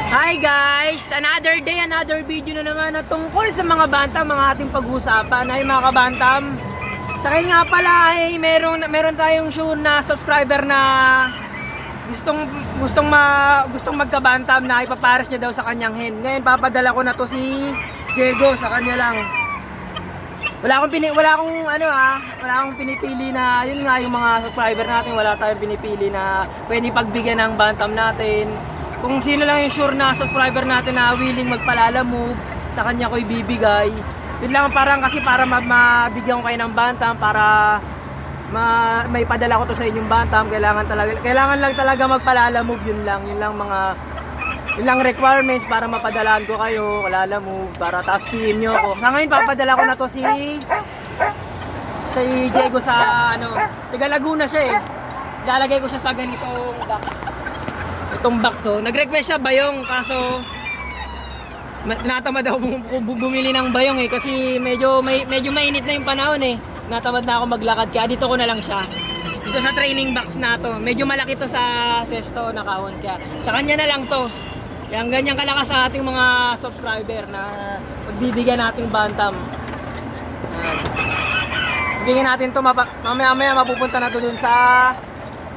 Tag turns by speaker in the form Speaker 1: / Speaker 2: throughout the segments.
Speaker 1: Hi guys! Another day, another video na naman na tungkol sa mga bantam, mga ating pag-uusapan. Ay mga kabantam, sa akin nga pala ay meron tayong sure na subscriber na gustong magkabantam na ipapares niya daw sa kanyang hen. Ngayon papadala ko na to si Diego sa kanya lang. Wala akong pinipili na yun nga yung mga subscriber natin, wala tayong pinipili na pwede pagbigyan ng bantam natin. Kung sino lang yung sure na subscriber natin na willing magpalala move, sa kanya ko ibibigay. Yun lang parang kasi para mabigyan ko kayo ng bantam, para may padala ko to sa inyong bantam, kailangan lang talaga magpalala move, yun lang requirements para mapadalaan ko kayo, palala move, para taas PM nyo ako. Sa ngayon papadala ko na to si Diego sa taga Laguna siya eh. Ilalagay ko siya sa ganitong box. Itong box nag-request siya bayong, kaso tinatamad ako bumili ng bayong eh, kasi medyo mainit na yung panahon eh. Tinatamad na ako maglakad, kaya dito ko na lang siya. Dito sa training box na to. Medyo malaki to sa sesto na kahon, kaya sa kanya na lang to. Kaya ganyan kalakas sa ating mga subscriber na pagbibigyan nating bantam. Bigyan natin to, mamaya mapupunta na to dun sa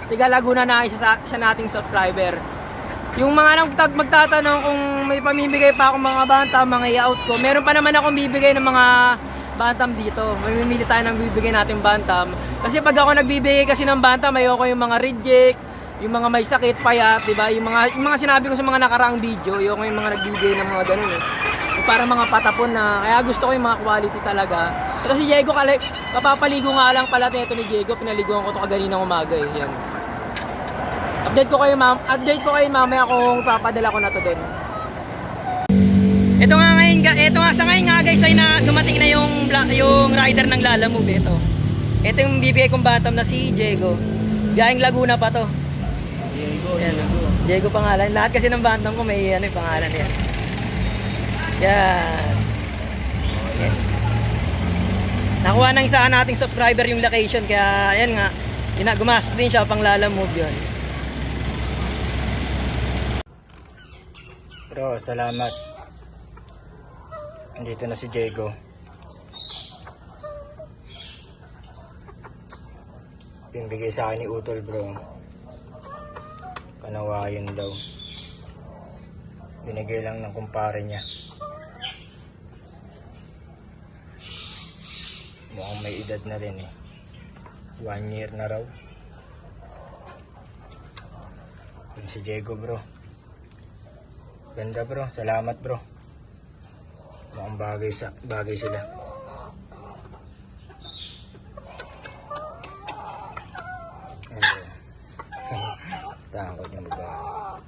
Speaker 1: Tiga Laguna na siya nating subscriber. Yung mga magtatanong kung may pamimigay pa akong mga bantam, mga i-out ko, meron pa naman akong bibigay ng mga bantam dito. Mamimili tayo ng bibigay natin bantam. Kasi pag ako nagbibigay kasi ng bantam, ayoko yung mga reject, yung mga may sakit, payat, diba? Yung mga sinabi ko sa mga nakaraang video, ayoko yung mga nagbibigay ng mga ganun eh. Yung para mga patapon na, kaya gusto ko yung mga quality talaga. Ito si Diego, kapapaligo nga lang pala ito ni Diego, pinaliguan ko ito kaninang umaga eh. Yan. Update ko kayo mamaya kung papadala ko na to din. Ito nga sa ngayon nga guys ay dumating na yung rider ng Lala Move ito. Ito yung bibigay kong bantam na si Diego. Biyaheng Laguna pa to. Diego pangalan. Lahat kasi ng bantam ko may yung pangalan yan. Yan. Nakuha ng isa nating subscriber yung location, kaya ayan nga, gumastos din siya pang Lala Move yun.
Speaker 2: Bro, salamat. Andito na si Diego. Pinbigay sa akin ni Utol, bro. Kanawayan daw. Binigay lang ng kumpare niya. Mukhang may edad na rin eh. 1 year na raw. Yun si Diego, bro. Ganda, bro. Salamat, bro. Mukhang bagay sila. Takot yung babae.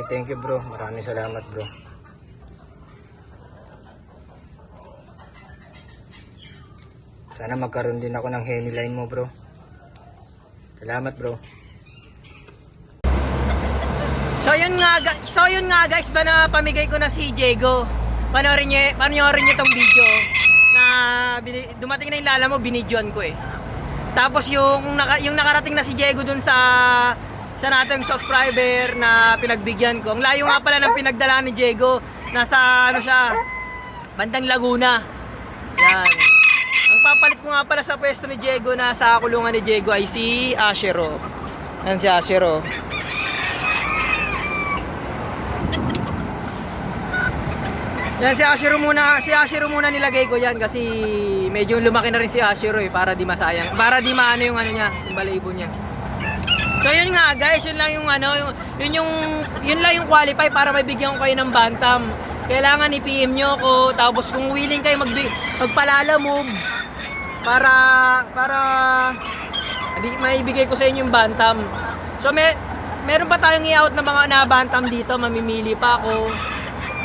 Speaker 2: Thank you, bro. Maraming salamat, bro. Sana magkaroon din ako ng henny line mo, bro. Salamat, bro.
Speaker 1: So yun nga guys, ba na pamigay ko na si Diego. Panoorin niyo tong video na dumating na yung Lala Move, binidyoan ko eh. Tapos yung nakarating na si Diego dun sa nating subscriber na pinagbigyan ko. Ang layo nga pala ng pinagdala ni Diego. Nasa siya, bandang Laguna. Yan. Ang papalit ko nga pala sa pwesto ni Diego, na sa kulungan ni Diego, ay si Ashero. Yan si Ashero. Yan si Ashero muna nilagay ko yan, kasi medyo lumaki na rin si Ashero eh, para di masayang, para di maano yung niya, yung balahibo niya. So yun nga guys, yun lang yung qualify para maibigyan ko kayo ng bantam. Kailangan i-PM nyo ako, tapos kung willing kayo magpalala move, para maibigay ko sa inyo yung bantam. So meron pa tayong i-out na mga bantam dito, mamimili pa ako.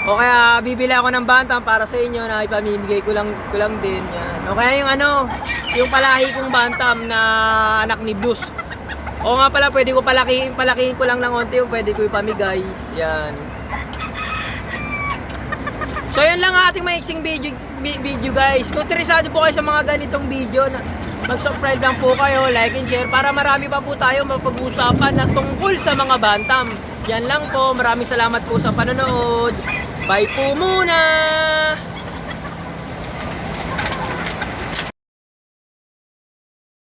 Speaker 1: O kaya bibili ako ng bantam para sa inyo na ipamimigay ko lang din yan. O kaya yung palahi kong bantam na anak ni Blues. O nga pala, pwede ko palakihin ko lang ng konti, yung pwede ko ipamigay. Yan. So yun lang ang ating maiksing video guys. Kung interesado po kayo sa mga ganitong video, mag-subscribe lang po kayo, like and share para marami pa po tayo mapag-usapan na tungkol sa mga bantam. Yan lang po. Maraming salamat po sa panonood. Bye po muna!